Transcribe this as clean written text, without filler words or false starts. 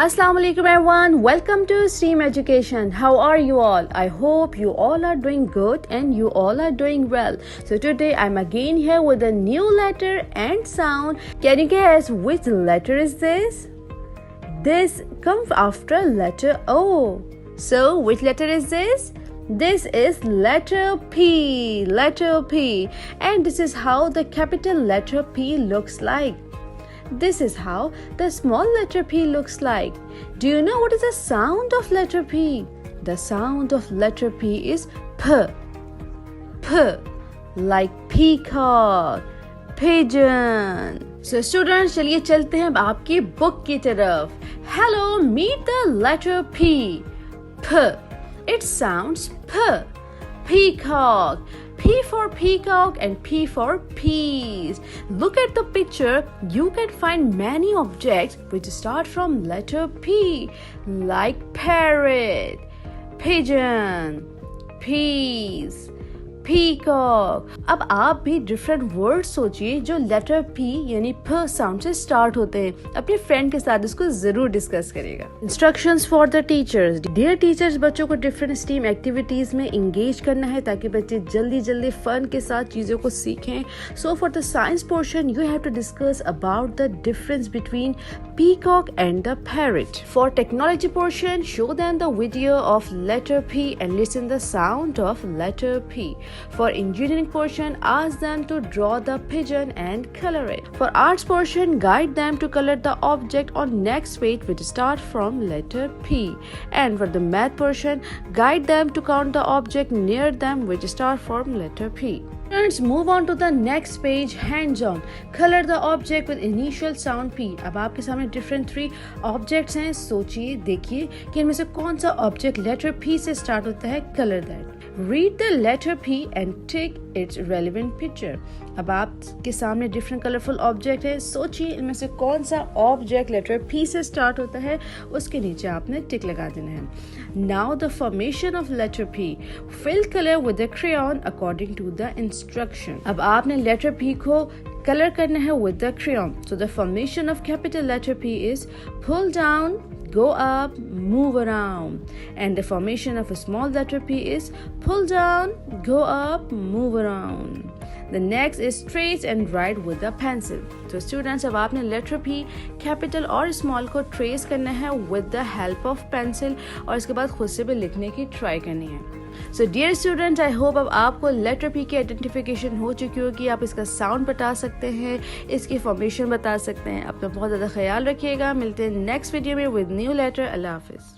Assalamu alaikum everyone, welcome to STEAM Education. How are you all? I hope you all are doing good and you all are doing well. So today I'm again here with a new letter and sound. Can you guess which letter is this? This comes after letter O. So which letter is this? This is letter P, and this is how the capital letter P looks like. This is how the small letter P looks like. Do you know what is the sound of letter P? The sound of letter P is P. P, like peacock, pigeon. So students, चलिए चलते हैं अब आपकी book की तरफ. Hello, meet the letter P. P. It sounds P. Peacock. P for peacock and P for peas. Look at the picture. You can find many objects which start from letter P, like parrot, pigeon, peas, peacock. अब आप भी different words सोचिए जो letter P यानी P sound से start होते हैं. अपने फ्रेंड के साथ इसको जरूर डिस्कस करिएगा. Instructions for the teachers. Dear teachers, बच्चों को डिफरेंट स्टीम एक्टिविटीज में इंगेज करना है ताकि बच्चे जल्दी जल्दी फन के साथ चीजों को सीखें. So for the science portion you have to discuss about the difference between peacock and the parrot. For technology portion, show them the video of letter P and listen the sound of letter P. For engineering portion, ask them to draw the pigeon and color it. For arts portion, guide them to color the object on next page which start from letter P. And for the math portion, guide them to count the object near them which start from letter P. Students, move on to the next page. Hands on. Color the object with initial sound P. अब आपके सामने different 3 objects हैं. सोचिए, देखिए कि इनमें से कौन सा object letter P से start होता है. Color that. Read the letter P and take its relevant picture. अब आपके सामने different colorful object है. सोचिए इनमें से कौन सा object letter P से start होता है. उसके नीचे आपने tick लगा देना है. Now the formation of letter P. Fill color with the crayon according to the instruction. अब आपने letter P को color करना है with the crayon. So the formation of capital letter P is pull down, go up, move around. And the formation of a small letter P is pull down, go up, move around. The next is trace and write with a pencil. So students, अब आपने letter P capital और small को trace करना है with the help of pencil और इसके बाद खुद से भी लिखने की try करनी है. So dear students, I hope अब आपको letter P की identification हो चुकी होगी. आप इसका sound बता सकते हैं, इसकी formation बता सकते हैं. अपना बहुत ज़्यादा ख्याल रखिएगा. मिलते हैं next video में with new letter. अल्लाह हाफिज़.